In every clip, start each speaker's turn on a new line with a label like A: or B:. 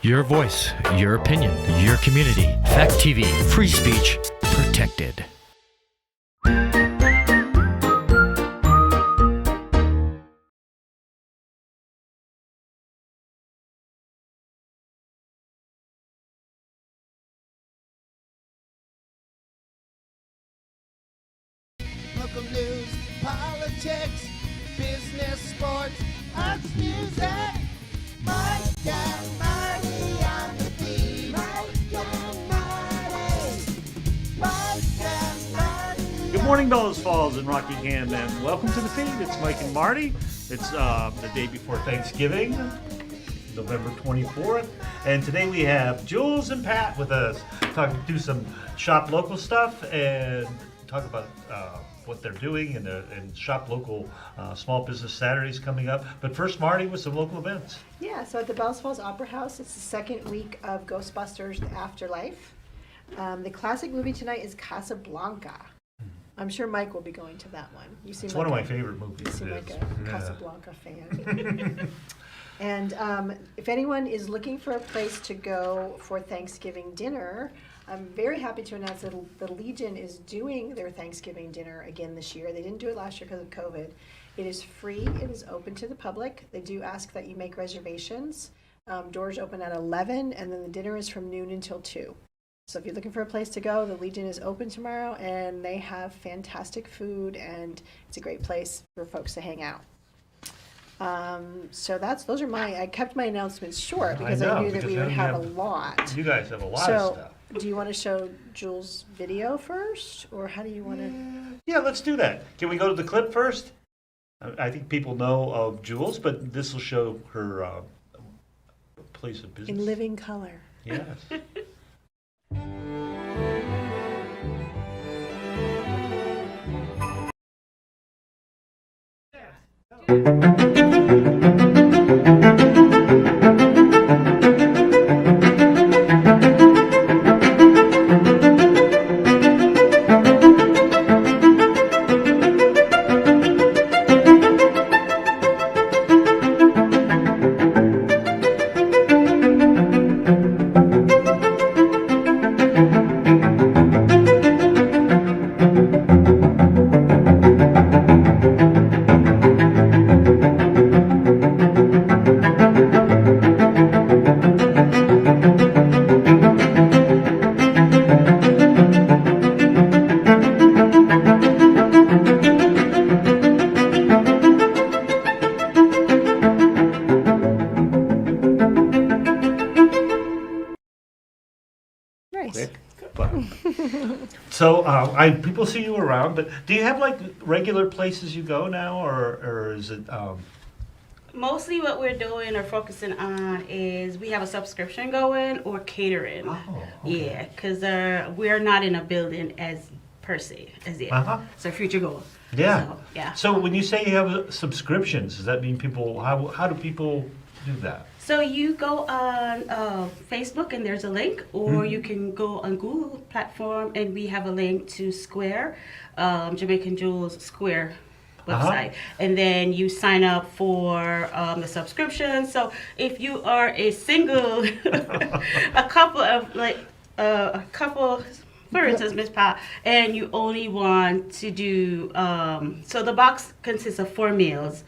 A: Your voice, your opinion, your community. Fact TV, free speech, protected.
B: Local news, politics, business, sports, arts, music. Mike and Marty on the beat. Mike and Marty. Mike and Marty.
C: Good morning, Bellows Falls and Rockingham, and welcome to the feed. It's Mike and Marty. It's the day before Thanksgiving, November 24th, and today we have Jewelz and Pat with us, do some shop local stuff and talk about what they're doing and shop local small business Saturdays coming up. But first, Marty, with some local events.
D: Yeah, so at the Bellows Falls Opera House, it's the second week of Ghostbusters: The Afterlife. The classic movie tonight is Casablanca. I'm sure Mike will be going to that one. You seem
C: It's
D: like
C: one of my favorite movies.
D: You seem like a
C: Yeah.
D: Casablanca fan. And if anyone is looking for a place to go for Thanksgiving dinner, I'm very happy to announce that the Legion is doing their Thanksgiving dinner again this year. They didn't do it last year because of COVID. It is free. It is open to the public. They do ask that you make reservations. Doors open at 11, and then the dinner is from noon until 2. So if you're looking for a place to go, the Legion is open tomorrow, and they have fantastic food, and it's a great place for folks to hang out. So those are I kept my announcements short because I knew that we would have a lot.
C: You guys have a lot of stuff.
D: Do you want to show Jewel's video first, or how do you want to?
C: Yeah, let's do that. Can we go to the clip first? I think people know of Jewelz, but this will show her place of business.
D: In living color.
C: Yes. So people see you around, but do you have like regular places you go now, or is it?
E: Mostly what we're doing or focusing on is we have a subscription going or catering.
C: Oh, okay.
E: Yeah, because we're not in a building as per se as yet. It's our future goal.
C: Yeah.
E: So, yeah.
C: So when you say you have subscriptions, does that mean people? How do people do that?
E: So you go on Facebook and there's a link, or you can go on Google platform and we have a link to Square, Jamaican Jewelz Square website, and then you sign up for the subscription. So if you are a single, for instance, Miss Pa, and you only want to do, so the box consists of 4 meals,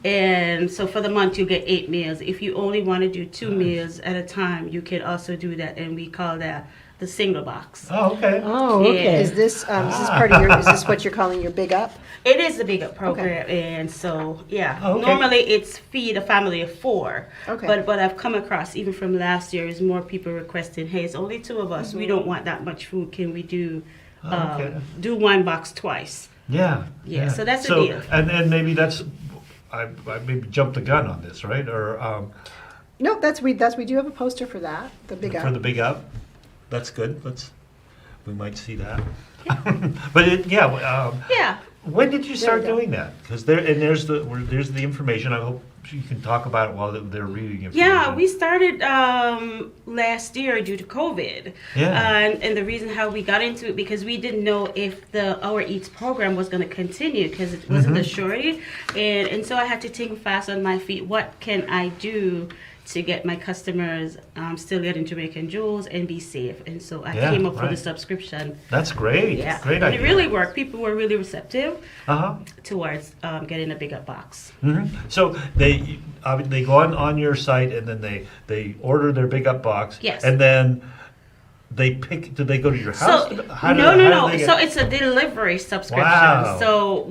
E: and so for the month you get 8 meals. If you only want to do 2 meals at a time, you can also do that, and we call that the single box.
C: Oh, okay.
D: Oh, okay.
E: Yeah.
D: Is this part of your? Is this what you're calling your big up?
E: It is the Big Up program, and so
C: Okay.
E: normally it's feed a family of 4.
D: Okay.
E: But what I've come across even from last year is more people requesting, hey, it's only 2 of us. We don't want that much food. Can we do do 1 box twice?
C: Yeah.
E: Yeah, so that's the deal.
C: And maybe that's I maybe jumped the gun on this, right? Or
D: No, we do have a poster for that. The big up.
C: for the big up. That's good. We might see that. But
E: Yeah.
C: when did you start
D: There you go.
C: doing that? Because there's the information. I hope you can talk about it while they're reading information.
E: Yeah, we started last year due to COVID.
C: Yeah.
E: And the reason how we got into it, because we didn't know if the Our Eats program was going to continue, because it wasn't a surety. And so I had to think fast on my feet. What can I do to get my customers still getting Jamaican Jewelz and be safe. And so I
C: Yeah,
E: came up with a
C: right.
E: subscription.
C: That's great.
E: Yeah,
C: Great
E: and
C: idea.
E: it really worked. People were really receptive
C: Uh-huh.
E: towards getting a bigger box.
C: So they go on your site and then they order their big up box.
E: Yes.
C: And then they pick. Do they go to your house?
E: So
C: How do
E: no.
C: they get-
E: So it's a delivery subscription.
C: Wow.
E: So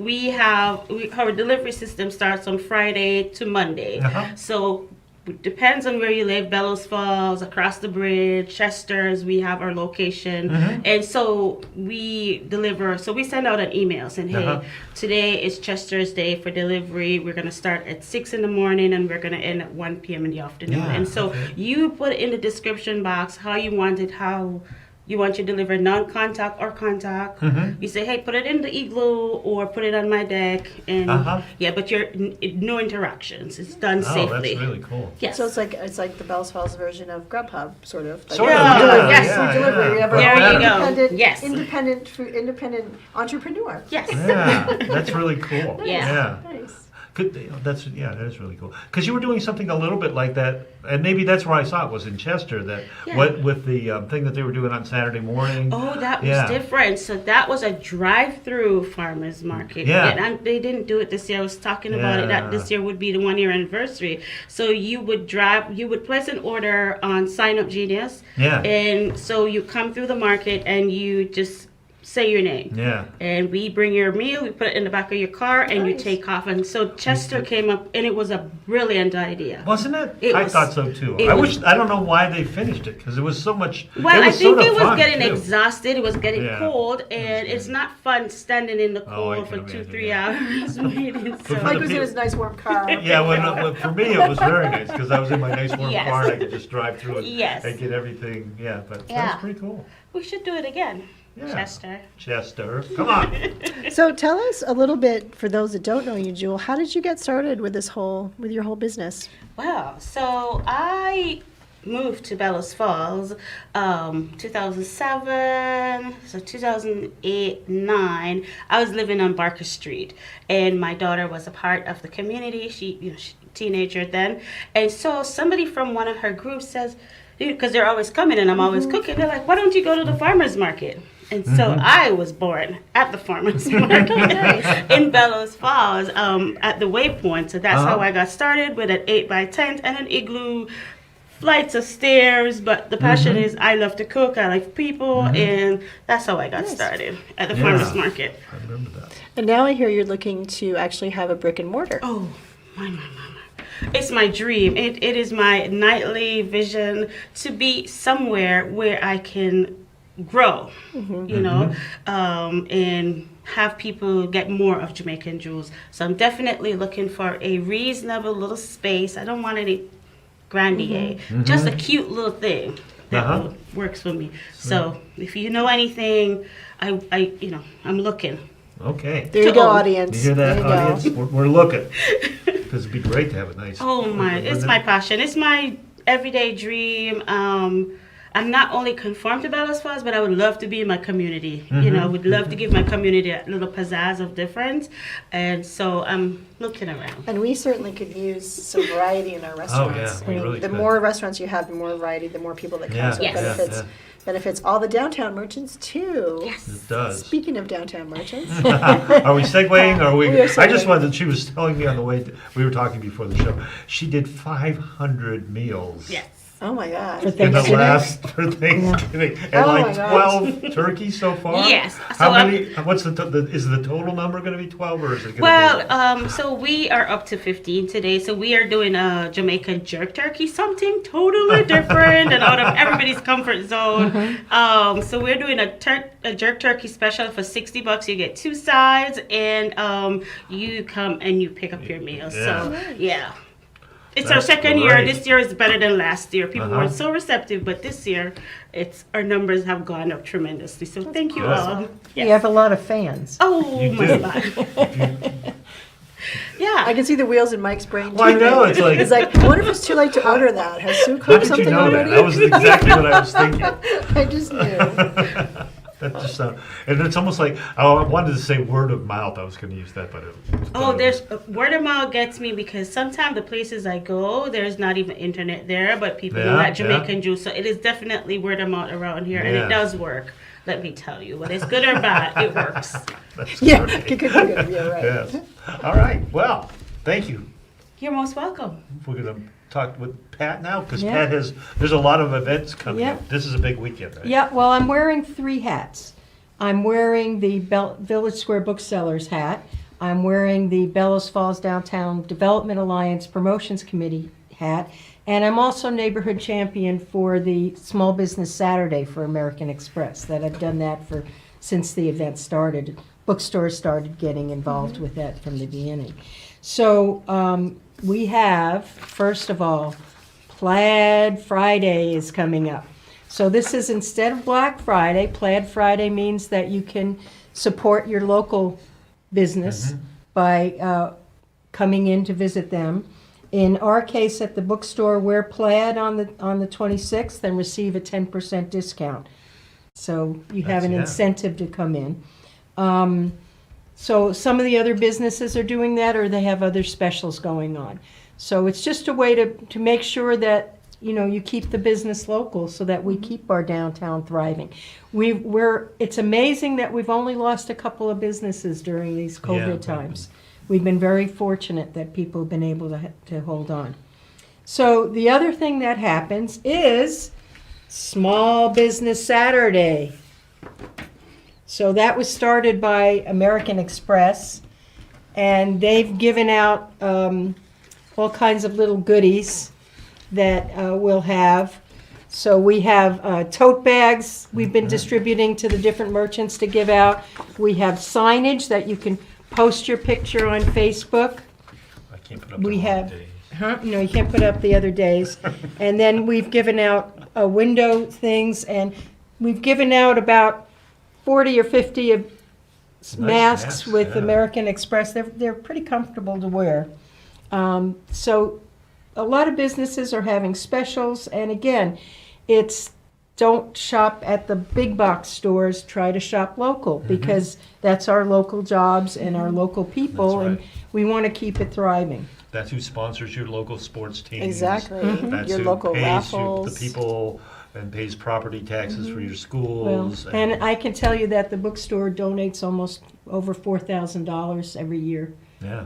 E: our delivery system starts on Friday to Monday.
C: Uh-huh.
E: So it depends on where you live. Bellows Falls, across the bridge, Chester's. We have our location,
C: Mm-hmm.
E: and so we deliver. So we send out an email saying, "Hey,
C: Uh-huh.
E: today is Chester's Day for delivery. We're gonna start at 6 in the morning and we're gonna end at 1 p.m. in the afternoon."
C: Yeah,
E: And so
C: okay.
E: you put in the description box how you want it, how you want your deliver non-contact or contact.
C: Mm-hmm.
E: You say, hey, put it in the igloo or put it on my deck, and
C: Uh-huh.
E: yeah, but you're no interactions. It's done
C: Oh,
E: safely.
C: that's really cool.
E: Yes.
D: So it's like the Bells Falls version of Grubhub, sort of. Like
C: Sort
E: of,
D: food
E: yeah,
D: delivery,
E: yes.
D: food delivery. You have
E: There
D: a
E: you go.
D: independent,
E: Yes.
D: independent entrepreneur.
E: Yes.
C: Yeah, that's really cool.
E: Yeah.
D: Nice.
C: Good. That is really cool. Because you were doing something a little bit like that, and maybe that's where I saw it was in Chester. That
E: Yeah.
C: what with the thing that they were doing on Saturday morning.
E: Oh, that was
C: Yeah.
E: different. So that was a drive-through farmers market.
C: Yeah.
E: And they didn't do it this year. I was talking about it. That this year would be the 1-year anniversary. So you would place an order on Sign Up Genius.
C: Yeah.
E: And so you come through the market and you just say your name.
C: Yeah.
E: And we bring your meal, we put it in the back of your car, and you
D: Nice.
E: take off. And so Chester came up, and it was a brilliant idea.
C: Wasn't it?
E: It
C: I
E: was-
C: thought so too.
E: it
C: I
E: was-
C: wish. I don't know why they finished it because it was so much.
E: Well,
C: it
E: I
C: was
E: think
C: sort of
E: it was
C: fun,
E: getting
C: too.
E: exhausted. It was getting
C: Yeah.
E: cold, and it's not fun standing in the
C: Oh, I
E: cold for
C: can
E: 2-3
C: imagine,
E: hours waiting.
C: for
D: Mike
C: the
D: was in his nice warm car.
C: Yeah, when for me it was very nice because I was in my nice warm
E: Yes.
C: car and I could just drive through it
E: Yes.
C: and get everything. Yeah, but
E: Yeah.
C: that's pretty cool.
E: We should do it again,
C: Yeah.
E: Chester.
C: Chester, come on.
D: So tell us a little bit, for those that don't know you, Jewel, how did you get started with your whole business?
E: Well, so I moved to Bellows Falls 2007, so 2008-9. I was living on Barker Street, and my daughter was a part of the community. She teenager then, and so somebody from one of her groups says, because they're always coming and I'm always cooking, they're like, why don't you go to the farmer's market? And so I was born at the farmer's market in Bellows Falls at the Waypoint. So that's how I got started with an 8x10 and an igloo, flights of stairs. But the passion is I love to cook, I like people, and that's how I got started at the farmer's market.
C: I remember that.
D: And now I hear you're looking to actually have a brick and mortar.
E: Oh, my. It's my dream. It is my nightly vision to be somewhere where I can grow, and have people get more of Jamaican Jewelz. So I'm definitely looking for a reasonable little space. I don't want any grandeur, just a cute little thing that works for me. So if you know anything, I'm looking.
C: Okay.
D: There you go,
E: Oh.
D: audience.
C: You hear that,
D: there you
C: audience?
D: go.
C: We're looking. Because it'd be great to have a nice.
E: Oh my, it's my passion. It's my everyday dream. I'm not only conformed to Bellows Falls, but I would love to be in my community. Would love to give my community a little pizzazz of difference. And so I'm looking around.
D: And we certainly could use some variety in our restaurants.
C: we really
D: the
C: could.
D: more restaurants you have, the more variety, the more people that come.
C: Yeah,
D: So it
E: Yes.
D: benefits all the downtown merchants too.
C: It does.
D: Speaking of downtown merchants,
C: Are we segueing? Or are we?
D: We are
C: I just
D: segueing.
C: wanted. She was telling me on the way. We were talking before the show. She did 500 meals.
E: Yes.
D: oh my God.
C: In the last for Thanksgiving, and
D: Oh my
C: like
D: gosh.
C: 12 turkeys so far.
E: Yes.
C: How
E: So,
C: many? What's is the total number going to be 12 or is it going to
E: Well, so we are up to 15 today. So we are doing a Jamaican jerk turkey, something totally different and out of everybody's comfort zone. So we're doing a jerk turkey special for $60. You get 2 sides, and you come and you pick up your meal.
C: Yeah.
E: So yeah. It's
C: That's
E: our second year.
C: great.
E: This year is better than last year. People
C: Uh-huh.
E: were so receptive, but this year, our numbers have gone up tremendously. So thank you
C: awesome.
E: all.
F: You have a lot of fans.
E: Oh
C: You
E: my
C: do.
E: God. Yeah.
D: I can see the wheels in Mike's brain.
C: Well, I know, it's like-
D: I wonder if it's too late to order that. Has Sue
C: How
D: cooked
C: did you
D: something
C: know
D: already?
C: that? That was exactly what I was thinking.
D: I just knew.
C: That just and it's almost like, oh, I wanted to say word of mouth. I was going to use that, but
E: There's word of mouth gets me because sometimes the places I go, there's not even internet there, but people know that Jamaican Jewelz. So it is definitely word of mouth around here, and it does work. Let me tell you, whether it's good or bad, it works.
C: That's
D: Yeah,
C: great.
D: good, yeah, right.
C: Yes. All right. Well, thank you.
E: You're most welcome.
C: We're going to talk with Pat now because
F: Yeah.
C: Pat there's a lot of events coming
F: Yeah.
C: up. This is a big weekend, right?
F: Yeah, well, I'm wearing 3 hats. I'm wearing the Village Square Booksellers hat. I'm wearing the Bellows Falls Downtown Development Alliance Promotions Committee hat. And I'm also neighborhood champion for the Small Business Saturday for American Express. That I've done that since the event started. Bookstores started getting involved with that from the beginning. So we have, first of all, Plaid Friday is coming up. So this is instead of Black Friday. Plaid Friday means that you can support your local business by coming in to visit them. In our case, at the bookstore, wear plaid on the 26th and receive a 10% discount. So you have an incentive to come in. So some of the other businesses are doing that, or they have other specials going on. So it's just a way to make sure that you keep the business local, so that we keep our downtown thriving. It's amazing that we've only lost a couple of businesses during these COVID times. We've been very fortunate that people have been able to hold on. So the other thing that happens is Small Business Saturday. So that was started by American Express, and they've given out all kinds of little goodies that we'll have. So we have tote bags we've been distributing to the different merchants to give out. We have signage that you can post your picture on Facebook.
C: I can't put up the wrong days.
F: No, you can't put up the other days. And then we've given out window things, and we've given out about 40 or 50 of masks with American Express. They're pretty comfortable to wear. So a lot of businesses are having specials, and again, it's don't shop at the big box stores, try to shop local, because that's our local jobs and our local people,
C: That's right.
F: and we want to keep it thriving.
C: That's who sponsors your local sports teams.
D: Exactly.
C: That's
D: Your
C: who
D: local
C: pays
D: raffles.
C: the people and pays property taxes for your
F: Well,
C: schools.
F: and I can tell you that the bookstore donates almost over $4,000 every year.
C: Yeah.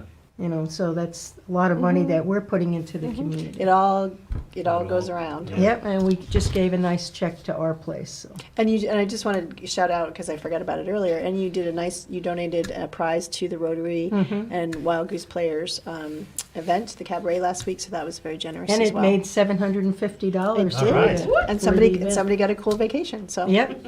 F: So that's a lot of money that we're putting into the community.
D: It all goes around.
C: Yeah.
F: Yep, and we just gave a nice check to our place. So.
D: And I just wanted to shout out, because I forgot about it earlier, and you donated a prize to the Rotary and Wild Goose Players event, the cabaret last week, so that was very generous
F: And
D: as
F: it
D: well.
F: made $750.
D: It
F: for
D: did.
C: right.
F: the-
D: And
F: for the event.
D: somebody got a cool vacation, so.
F: Yep.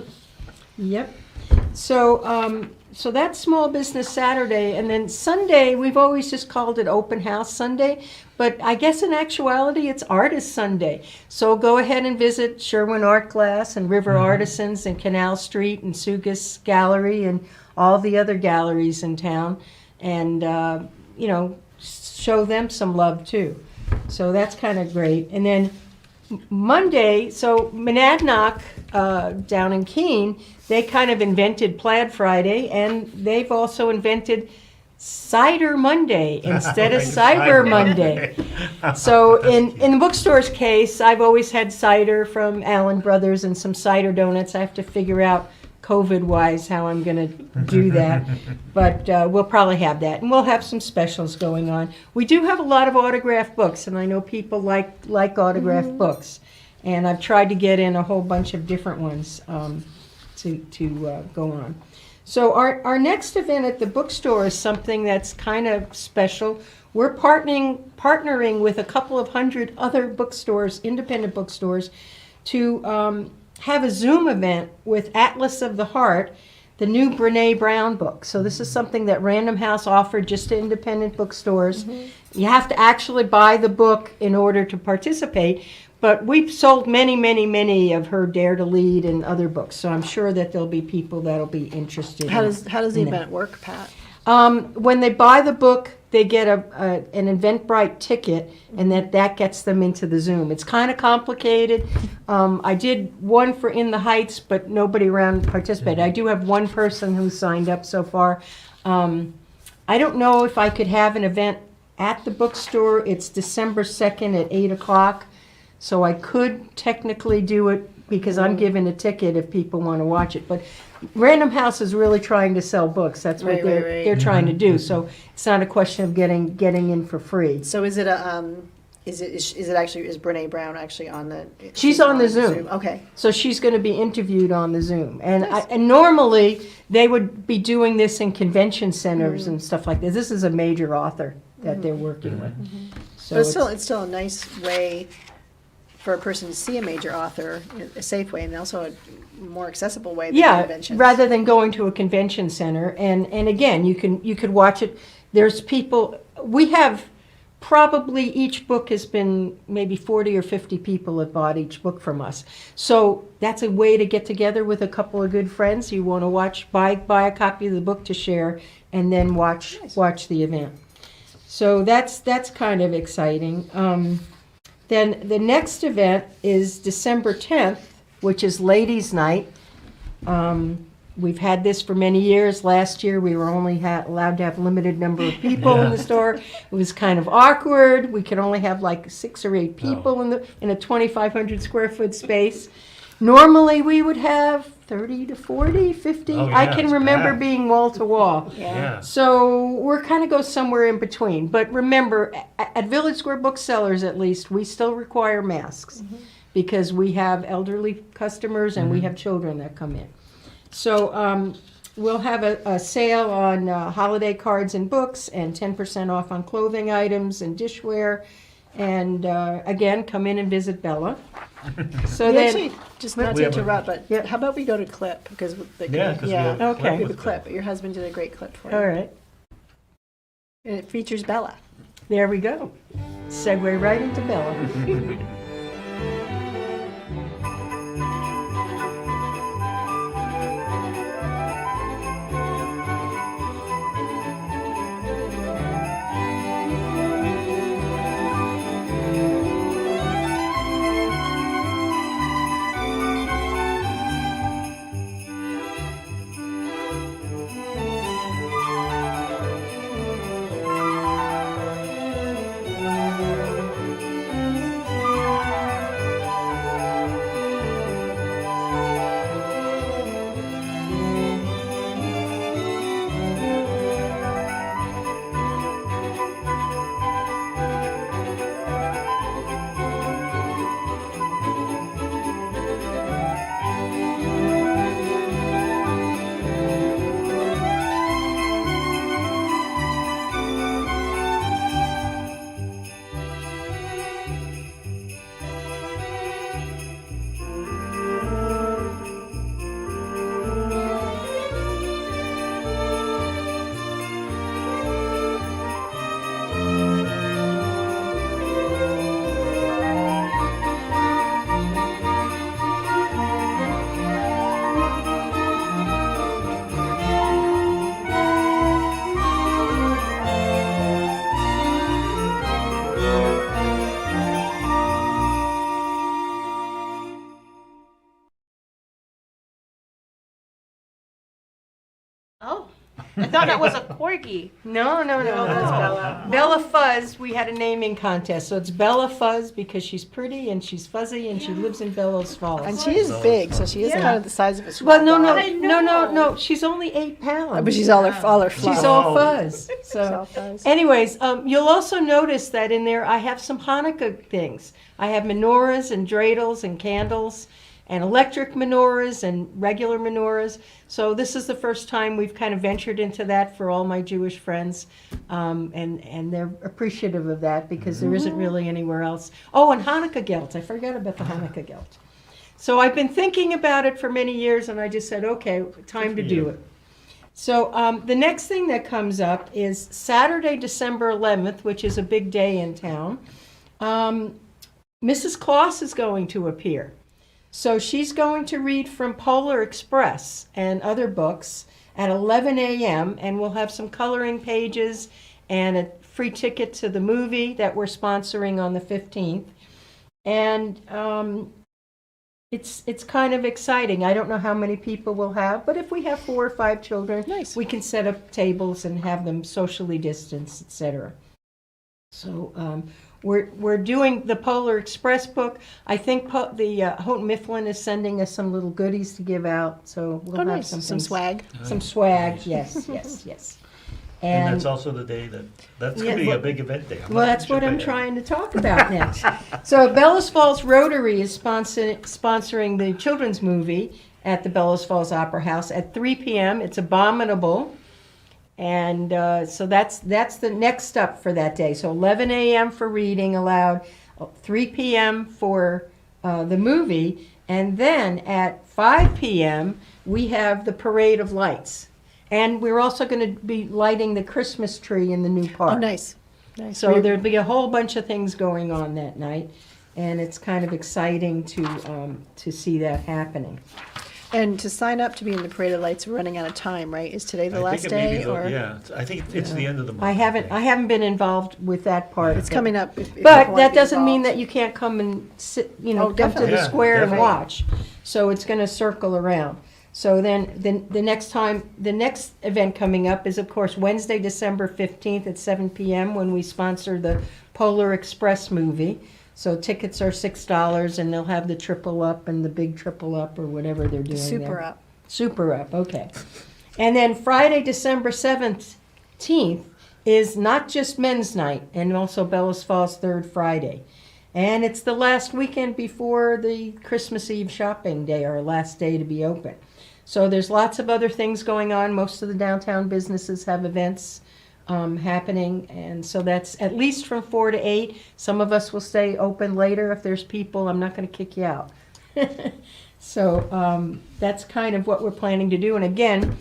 F: So that's Small Business Saturday, and then Sunday, we've always just called it Open House Sunday, but I guess in actuality, it's Artist Sunday. So go ahead and visit Sherwin Art Glass and River Artisans and Canal Street and Sugas Gallery and all the other galleries in town, and show them some love too. So that's kind of great. And then Monday, so Monadnock down in Keene, they kind of invented Plaid Friday, and they've also invented Cider Monday instead of Cyber Monday. So in the bookstore's case, I've always had cider from Allen Brothers and some cider donuts. I have to figure out COVID-wise how I'm going to do that, but we'll probably have that, and we'll have some specials going on. We do have a lot of autographed books, and I know people like autographed books, and I've tried to get in a whole bunch of different ones to go on. So our next event at the bookstore is something that's kind of special. We're partnering with a couple of hundred other bookstores, independent bookstores, to have a Zoom event with Atlas of the Heart, the new Brene Brown book. So this is something that Random House offered just to independent bookstores. You have to actually buy the book in order to participate, but we've sold many, many, many of her Dare to Lead and other books, so I'm sure that there'll be people that'll be interested.
D: How does the
F: in that.
D: event work, Pat?
F: When they buy the book, they get an Eventbrite ticket, and that gets them into the Zoom. It's kind of complicated. I did one for In the Heights, but nobody around participated. I do have one person who signed up so far. I don't know if I could have an event at the bookstore. It's December 2nd at 8 o'clock, so I could technically do it because I'm giving a ticket if people want to watch it. But Random House is really trying to sell books. That's what
D: Right.
F: they're trying to do. So it's not a question of getting in for free.
D: So is it is Brene Brown actually on the?
F: She's on the Zoom.
D: Okay.
F: So she's going to be interviewed on the Zoom. And normally they would be doing this in convention centers and stuff like this. This is a major author that they're working with. So
D: But it's still a nice way for a person to see a major author, a safe way, and also a more accessible way than conventions.
F: rather than going to a convention center. And again, you could watch it. There's people, we have probably each book has been maybe 40 or 50 people have bought each book from us. So that's a way to get together with a couple of good friends. You want to buy a copy of the book to share, and then watch the event. So that's kind of exciting. Then the next event is December 10th, which is Ladies' Night. We've had this for many years. Last year, we were only allowed to have a limited number of people in the store. It was kind of awkward. We could only have like 6 or 8 people in a 2,500 square foot space. Normally, we would have 30 to 40, 50.
C: Oh, yeah,
F: I can
C: it's
F: remember
C: packed.
F: being wall to wall.
C: Yeah.
F: So we're kind of go somewhere in between. But remember, at Village Square Booksellers at least, we still require masks because we have elderly customers and we have children that come in. So we'll have a sale on holiday cards and books and 10% off on clothing items and dishware. And again, come in and visit Bella. So
D: We
F: then,
D: actually, just not
C: We
D: to
C: have a-
D: interrupt, but
F: Yeah.
D: how about we go to clip? Because the,
C: Yeah, 'cause we have a
F: Okay.
C: clip
D: we have a
C: with
D: clip. Your husband did a great clip for you.
F: all right,
D: And it features Bella.
F: there we go. Segue right into Bella.
E: Oh, I thought that was a corgi.
F: No, no, no.
D: That's Bella.
F: Bella Fuzz, we had a naming contest. So it's Bella Fuzz because she's pretty and she's fuzzy and she lives in Bellows Falls.
D: And she is big, so she is
F: Yeah.
D: kind of the size of a small
F: Well, no, no,
D: dog.
E: I
F: no, no,
E: know.
F: no. She's only 8 pounds.
D: But she's all her fluff.
F: She's all fuzz.
D: She's all
F: So,
D: fuzz.
F: anyways, you'll also notice that in there I have some Hanukkah things. I have menorahs and dreidels and candles and electric menorahs and regular menorahs. So this is the first time we've kind of ventured into that for all my Jewish friends, and they're appreciative of that because there isn't really anywhere else. Oh, and Hanukkah gelt. I forgot about the Hanukkah gelt. So I've been thinking about it for many years, and I just said, okay, time to do it. So the next thing that comes up is Saturday, December 11th, which is a big day in town. Mrs. Claus is going to appear. So she's going to read from Polar Express and other books, at 11 a.m. and we'll have some coloring pages and a free ticket to the movie that we're sponsoring on the 15th. And it's kind of exciting. I don't know how many people we'll have, but if we have 4 or 5 children,
D: Nice.
F: we can set up tables and have them socially distanced, etc. So we're doing the Polar Express book. I think the Houghton Mifflin is sending us some little goodies to give out, so we'll have
D: Nice.
F: some
D: Some
F: things.
D: swag.
F: Some swag, yes, yes, yes.
C: And that's also the day that's going to be a big event day.
F: Well, that's what I'm trying to talk about next. So Bellows Falls Rotary is sponsoring the children's movie at the Bellows Falls Opera House at 3 p.m. It's Abominable. And so that's the next up for that day. So 11 a.m. for reading aloud, 3 p.m. for the movie, and then at 5 p.m. we have the Parade of Lights. And we're also going to be lighting the Christmas tree in the new park.
D: Oh, nice. Nice.
F: So there'll be a whole bunch of things going on that night, and it's kind of exciting to see that happening.
D: And to sign up to be in the Parade of Lights, we're running out of time, right? Is today the last day?
C: Yeah, I think it's the end of the month.
F: I haven't been involved with that part.
D: It's coming up. If
F: But
D: people wanna
F: that
D: be
F: doesn't mean
D: involved.
F: that you can't come and sit,
D: Oh,
F: come to
D: definitely.
F: the
C: Yeah,
F: square and
C: definitely.
F: watch. So it's going to circle around. So then the next event coming up is, of course, Wednesday, December 15th at 7 p.m. when we sponsor the Polar Express movie. So tickets are $6, and they'll have the triple up and the big triple up or whatever they're doing
D: Super
F: there.
D: up.
F: Super up, okay. And then Friday, December 17th is not just men's night, and also Bellows Falls Third Friday. And it's the last weekend before the Christmas Eve shopping day, our last day to be open. So there's lots of other things going on. Most of the downtown businesses have events happening, and so that's at least from 4 to 8. Some of us will stay open later if there's people. I'm not going to kick you out. So that's kind of what we're planning to do. And again,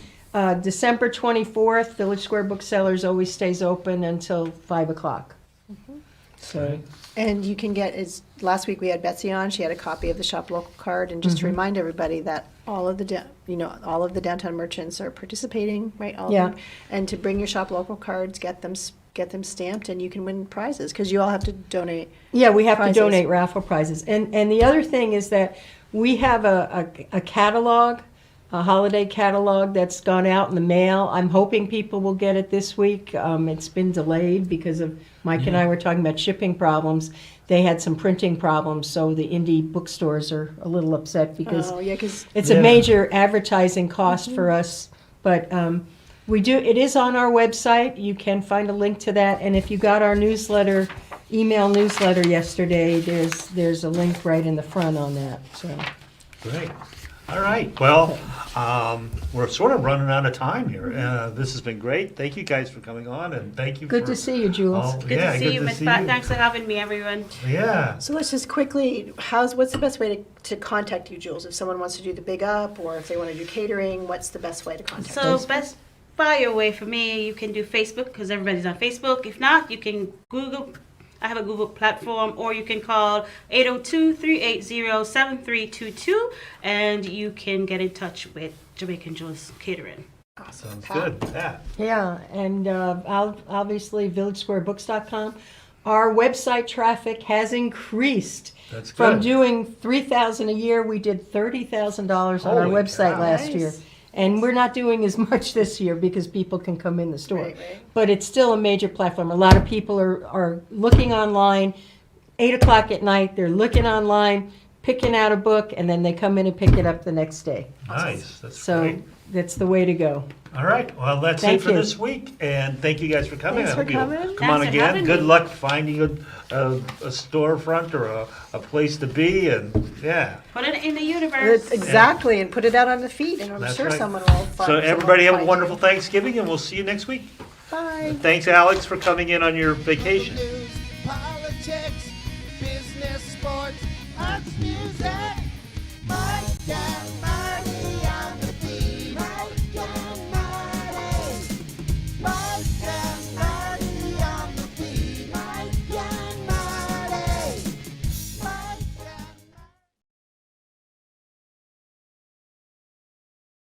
F: December 24th, Village Square Booksellers always stays open until 5 o'clock. So.
D: And you can get, last week we had Betsy on, she had a copy of the Shop Local card, and just to remind everybody that all of the downtown merchants are participating, right? All of
F: Yeah.
D: them. And to bring your Shop Local cards, get them stamped, and you can win prizes, because you all have to donate.
F: Yeah, we have
D: Prizes.
F: to donate raffle prizes. And the other thing is that we have a catalog, a holiday catalog that's gone out in the mail. I'm hoping people will get it this week. It's been delayed because of Mike and I were talking about shipping problems. They had some printing problems, so the indie bookstores are a little upset because
D: Oh, yeah, because
F: it's a major advertising cost for us. But it is on our website. You can find a link to that. And if you got our email newsletter yesterday, there's a link right in the front on that. So.
C: Great. All right. Well, we're sort of running out of time here. This has been great. Thank you guys for coming on, and thank you.
F: Good to see you, Jules.
C: Oh,
E: Good
C: yeah,
E: to see you, Miss Pat. Thanks for having me, everyone.
C: Yeah.
D: So let's just quickly, what's the best way to contact you, Jules? If someone wants to do the Big Up, or if they want to do catering, what's the best way to contact you?
E: So best fire way for me, you can do Facebook because everybody's on Facebook. If not, you can Google. I have a Google platform, or you can call 802-380-7322, and you can get in touch with Jamaican Jewelz Catering.
C: Sounds good. Yeah.
F: Yeah, and obviously villagesquarebooks.com. Our website traffic has increased.
C: That's good.
F: From doing $3,000 a year, we did $30,000 on our
C: Holy
F: website
C: cow.
F: last
D: Nice.
F: year. And we're not doing as much this year because people can come in the store.
D: Right, right.
F: But it's still a major platform. A lot of people are looking online, 8 o'clock at night, they're looking online, picking out a book, and then they come in and pick it up the next day.
C: Nice. That's
F: So
C: great.
F: that's the way to go.
C: All right. Well, that's
F: Thank
C: it for
F: you.
C: this week, and thank you guys for coming.
D: Thanks
C: I
D: for
C: hope you'll
D: coming.
C: Come on
E: Thanks for
C: again.
E: having
C: Good
E: me.
C: luck finding a storefront or a place to be, and yeah.
E: Put it in the universe.
D: Exactly, and put it out on the feed, and I'm
C: That's
D: sure
C: right.
D: someone will find.
C: So everybody have a
D: find
C: wonderful
D: you.
C: Thanksgiving, and we'll see you next week.
D: Bye.
C: Thanks, Alex, for coming in on your vacation.